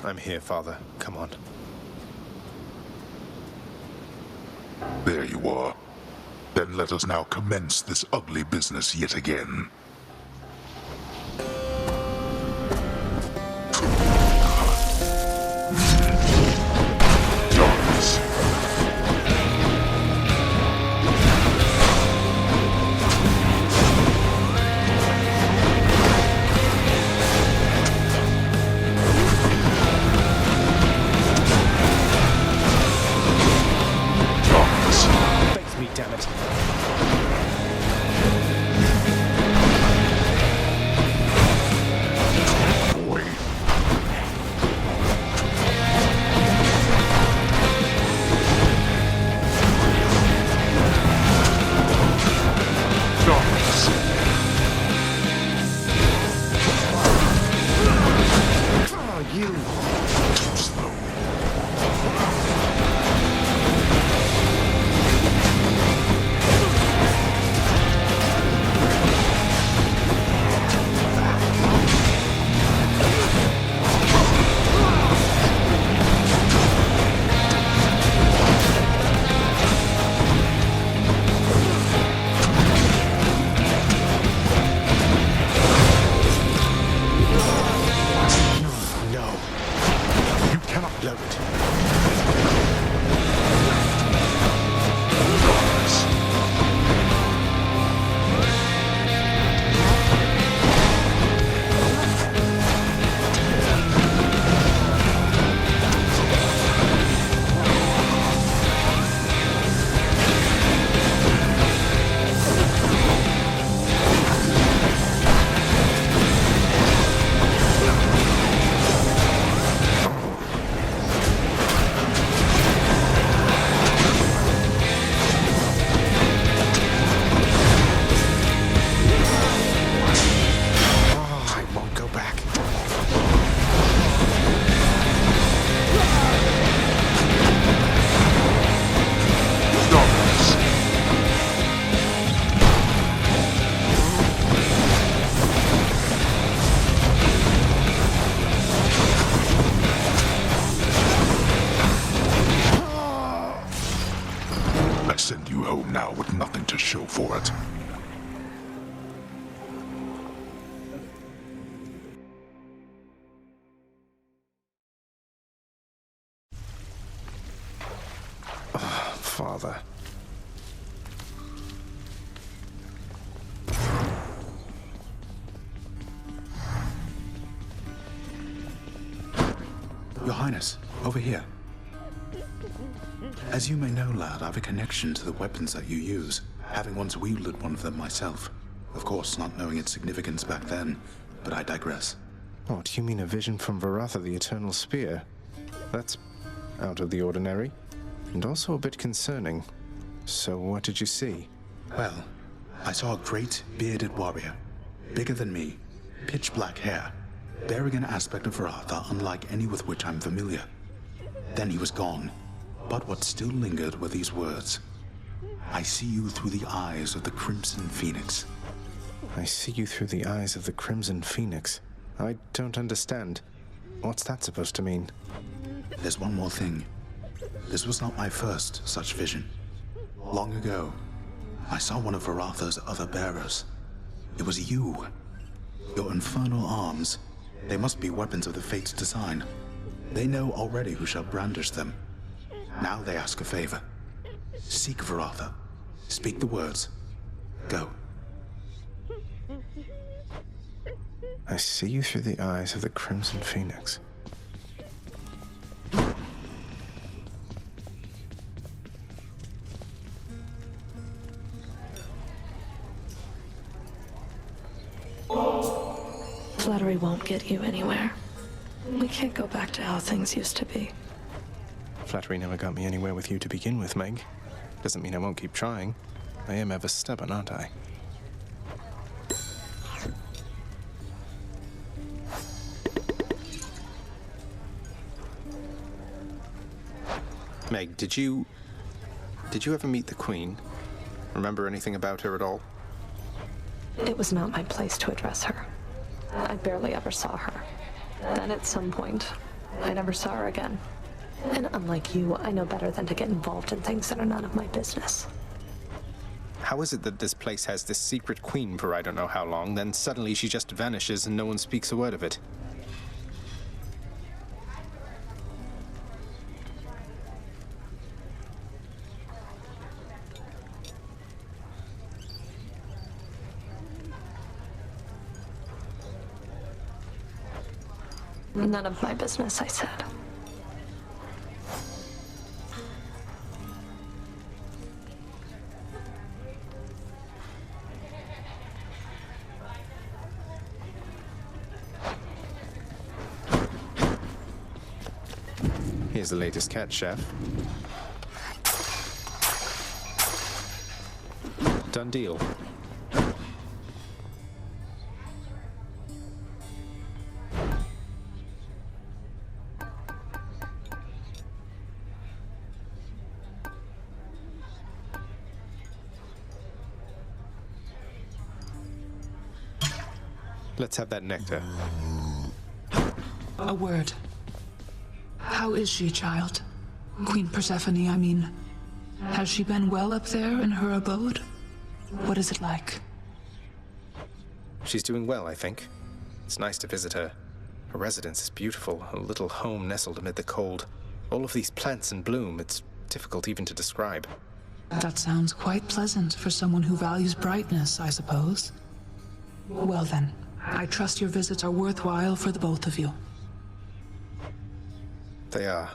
I'm here, Father. Come on. There you are. Then let us now commence this ugly business yet again. Darkness. Face me, damn it. Send you home now with nothing to show for it. Father. Your Highness, over here. As you may know, lad, I have a connection to the weapons that you use, having once wielded one of them myself. Of course, not knowing its significance back then, but I digress. What, you mean a vision from Varatha, the Eternal Spear? That's out of the ordinary, and also a bit concerning. So what did you see? Well, I saw a great, bearded warrior, bigger than me, pitch black hair, bearing an aspect of Varatha unlike any with which I'm familiar. Then he was gone. But what still lingered were these words. I see you through the eyes of the Crimson Phoenix. I see you through the eyes of the Crimson Phoenix. I don't understand. What's that supposed to mean? There's one more thing. This was not my first such vision. Long ago, I saw one of Varatha's other bearers. It was you. Your infernal arms. They must be weapons of the Fates' design. They know already who shall brandish them. Now they ask a favor. Seek Varatha. Speak the words. Go. I see you through the eyes of the Crimson Phoenix. Flattery won't get you anywhere. We can't go back to how things used to be. Flattery never got me anywhere with you to begin with, Meg. Doesn't mean I won't keep trying. I am ever stubborn, aren't I? Meg, did you ever meet the Queen? Remember anything about her at all? It was not my place to address her. I barely ever saw her. Then at some point, I never saw her again. And unlike you, I know better than to get involved in things that are none of my business. How is it that this place has this secret queen for I don't know how long, then suddenly she just vanishes and no one speaks a word of it? None of my business, I said. Here's the latest cat, Chef. Done deal. Let's have that nectar. A word. How is she, child? Queen Persephone, I mean. Has she been well up there in her abode? What is it like? She's doing well, I think. It's nice to visit her. Her residence is beautiful, a little home nestled amid the cold. All of these plants in bloom, it's difficult even to describe. That sounds quite pleasant for someone who values brightness, I suppose. Well then, I trust your visits are worthwhile for the both of you. They are.